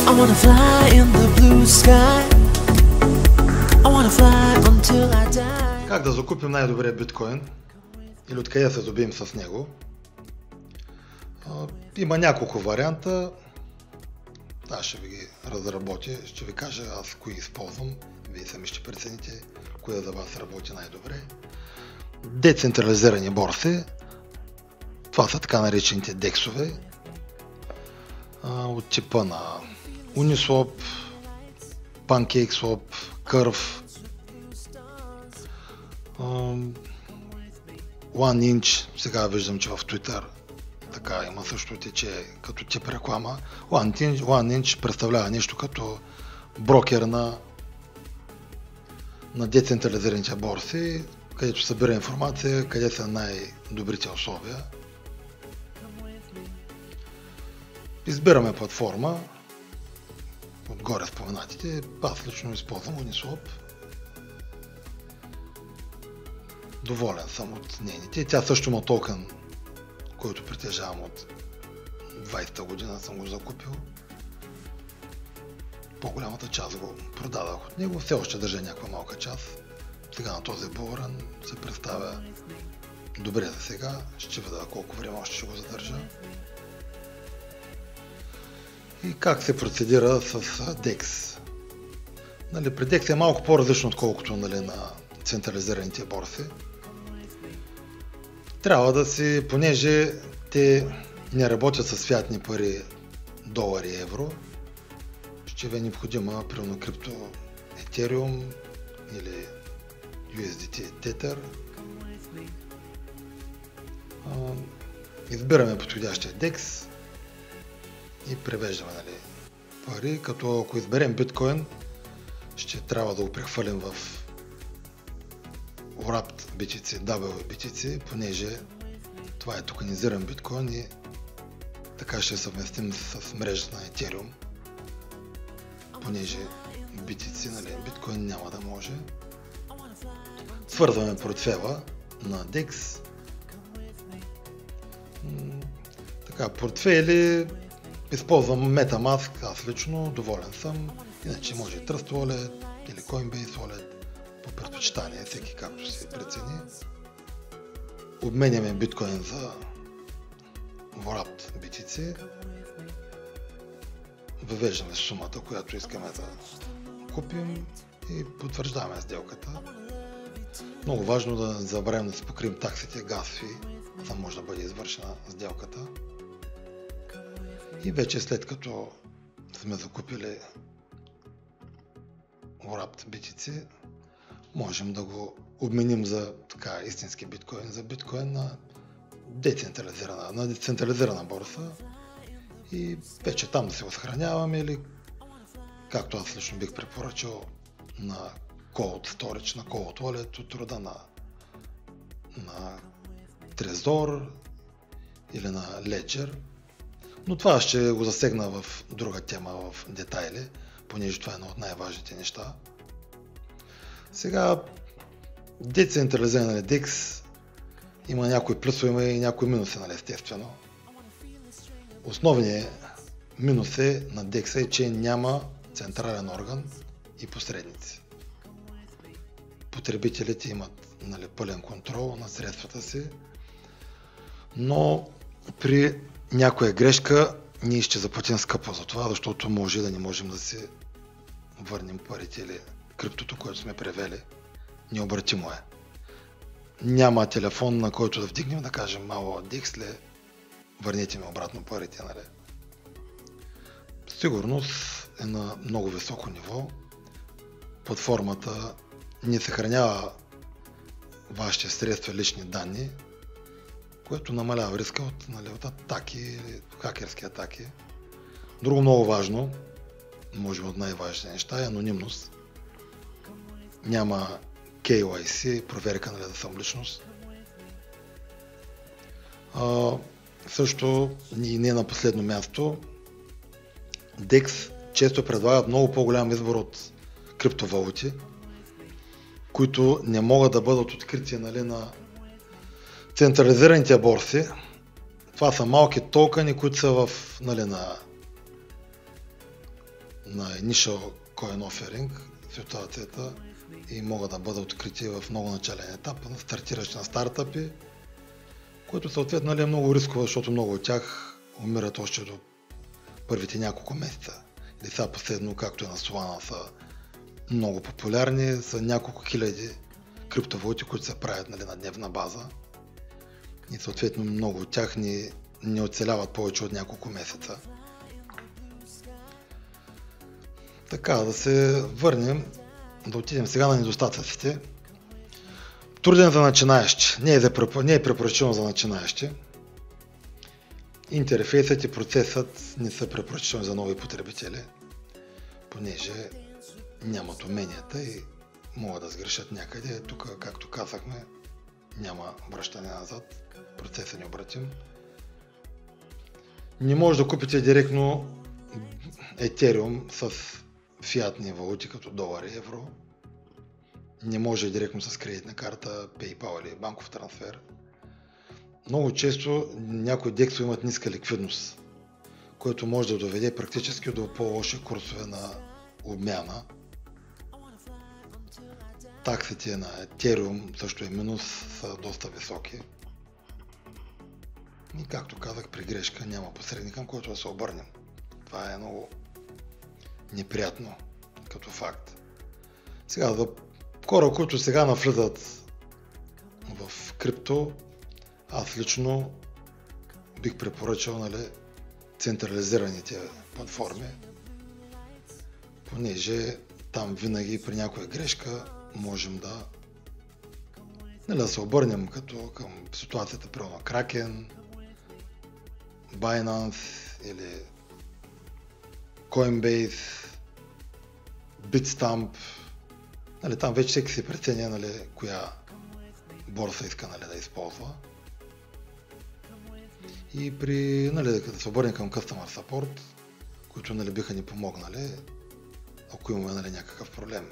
I wanna fly in the blue sky. I wanna fly until I die. Как да закупим най-добрия биткоин? Или откъде се добием с него? Има няколко варианта. Аз ще ви ги разработя, ще ви кажа аз кои използвам. Вие сами ще прецените кое за вас работи най-добре. Децентрализирани борси. Това са така наречените дексове. От типа на Uniswap, PancakeSwap, Curve, OneInch. Сега виждам, че в Twitter така има също тече като тип реклама. OneInch представлява нещо като брокер на децентрализираните борси, където събира информация, къде са най-добрите условия. Избираме платформа, отгоре споменатите. Аз лично използвам Uniswap. Доволен съм от нейните. Тя също има токен, който притежавам от 20-та година, съм го закупил. По-голямата част го продадах от него, все още държа някаква малка част. Сега на този булран се представя добре за сега. Ще видя колко време още ще го задържа. И как се процедира с DEX. При DEX е малко по-различно, отколкото на централизираните борси. Трябва да си, понеже те не работят с фиатни пари, долари и евро, ще ви е необходима примерно крипто Ethereum или USDT Tether. Избираме подходящия DEX и превеждаме пари, като ако изберем биткоин, ще трябва да го прехвърлим в Wrapped BTC, WBTC, понеже това е токенизиран биткоин и така ще съвместим с мрежата на Ethereum, понеже BTC, биткоин няма да може. Свързваме портфела на DEX. Така, портфели използвам MetaMask, аз лично доволен съм, иначе може и Trust Wallet или Coinbase Wallet, по предпочитание, всеки както си прецени. Обменяме биткоин за Wrapped BTC. Въвеждаме сумата, която искаме да купим и потвърждаваме сделката. Много важно да забравим да си покрием таксите ГАС-фи, за да може да бъде извършена сделката. И вече след като сме закупили Wrapped BTC, можем да го обменим за истински биткоин, за биткоин на децентрализирана борса и вече там да се съхраняваме или, както аз лично бих препоръчал, на Cold Storage, на Cold Wallet от рода на Trezor или на Ledger. Но това ще го засегна в друга тема в детайли, понеже това е едно от най-важните неща. Сега, децентрализиран DEX има някои плюсове, има и някои минуси, естествено. Основният минус на DEX е, че няма централен орган и посредници. Потребителите имат пълен контрол на средствата си, но при някоя грешка ние ще заплатим скъпо за това, защото може да не можем да си върнем парите или криптото, което сме превели. Необратимо е. Няма телефон, на който да вдигнем, да кажем: мало DEX ли, върнете ми обратно парите. Сигурност е на много високо ниво. Платформата не съхранява вашите средства, лични данни, което намалява риска от атаки или хакерски атаки. Друго много важно, може би от най-важните неща, е анонимност. Няма KYC, проверка за самоличност. Също и не на последно място, DEX често предлагат много по-голям избор от криптовалути, които не могат да бъдат открити на централизираните борси. Това са малки токени, които са в на initial coin offering ситуацията и могат да бъдат открити в много начален етап, на стартиращи на стартъпи, което съответно е много рисково, защото много от тях умират още до първите няколко месеца. Или сега последно, както е на Solana, са много популярни, са няколко хиляди криптовалути, които се правят на дневна база и съответно много от тях не оцеляват повече от няколко месеца. Така, да се върнем, да отидем сега на недостатъците. Труден за начинаещи, не е препоръчително за начинаещи. Интерфейсът и процесът не са препоръчителни за нови потребители, понеже нямат уменията и могат да сгрешат някъде. Тук, както казахме, няма връщане назад, процесът е необратим. Не може да купите директно Ethereum с фиатни валути като долар и евро. Не може директно с кредитна карта, PayPal или банков трансфер. Много често някои дексове имат ниска ликвидност, което може да доведе практически до по-лоши курсове на обмяна. Таксите на Ethereum също е минус, са доста високи. И както казах, при грешка няма посредник, към който да се обърнем. Това е много неприятно като факт. Сега за хора, които сега навлизат в крипто, аз лично бих препоръчал централизираните платформи, понеже там винаги при някоя грешка можем да се обърнем към ситуацията при Kraken, Binance или Coinbase, Bitstamp. Там вече всеки си преценя коя борса иска да използва. И като се обърнем към Customer Support, които биха ни помогнали, ако имаме някакъв проблем.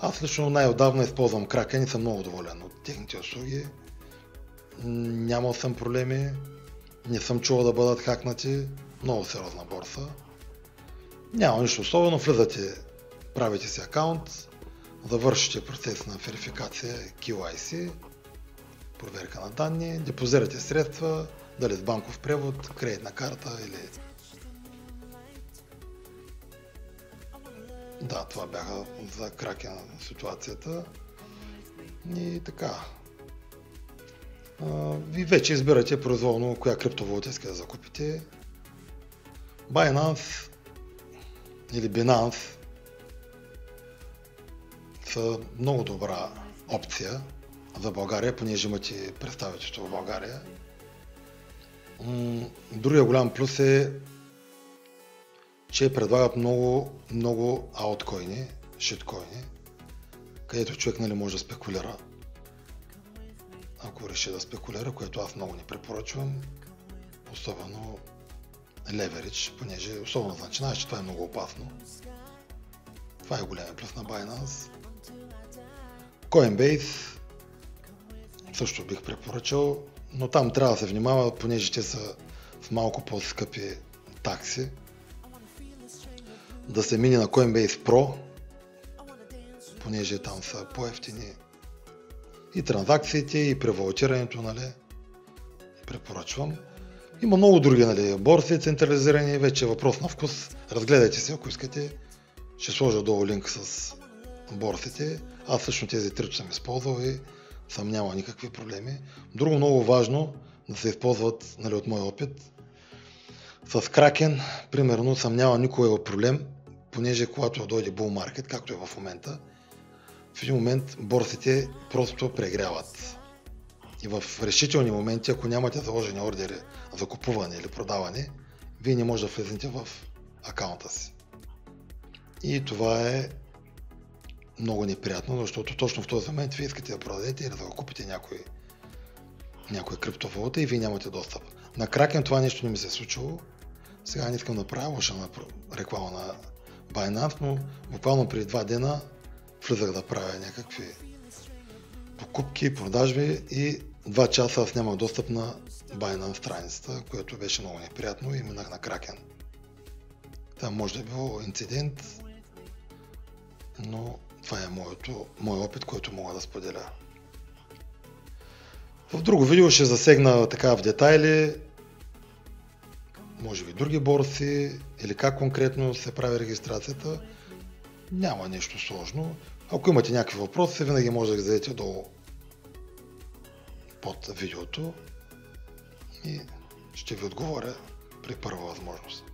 Аз лично най-отдавна използвам Kraken и съм много доволен от техните услуги. Нямал съм проблеми, не съм чувал да бъдат хакнати, много сериозна борса. Няма нищо особено, влизате, правите си акаунт, завършите процес на верификация KYC, проверка на данни, депозирате средства, дали с банков превод, кредитна карта или... Да, това бяха за Kraken ситуацията. И така. Ви вече избирате произволно коя криптовалута искате да закупите. Binance или Binance са много добра опция за България, понеже имате представителство в България. Другия голям плюс е, че предлагат много ауткоини, шиткоини, където човек може да спекулира. Ако реши да спекулира, което аз много не препоръчвам, особено леверидж, понеже особено за начинаещи това е много опасно. Това е големия плюс на Binance. Coinbase също бих препоръчал, но там трябва да се внимава, понеже те са с малко по-скъпи такси. Да се мине на Coinbase Pro, понеже там са по-евтини и транзакциите, и превалутирането, препоръчвам. Има много други борси централизирани, вече е въпрос на вкус. Разгледайте се, ако искате. Ще сложа долу линк с борсите. Аз също тези три съм използвал и съм нямал никакви проблеми. Друго много важно да се използват, от моя опит, с Kraken, примерно, съм нямал никой проблем, понеже когато дойде bull market, както е в момента, в един момент борсите просто прегряват. И в решителни моменти, ако нямате заложени ордери за купуване или продаване, вие не може да влезете в акаунта си. И това е много неприятно, защото точно в този момент вие искате да продадете или да купите някоя криптовалута и вие нямате достъп. На Kraken това нещо не ми се е случило. Сега не искам да правя лоша реклама на Binance, но буквално преди 2 дена влизах да правя някакви покупки, продажби и 2 часа аз нямах достъп на Binance страницата, което беше много неприятно и минах на Kraken. Там може да е било инцидент, но това е моят опит, който мога да споделя. В друго видео ще засегна така в детайли, може би други борси или как конкретно се прави регистрацията. Няма нещо сложно. Ако имате някакви въпроси, винаги може да ги зададете долу под видеото и ще ви отговоря при първа възможност.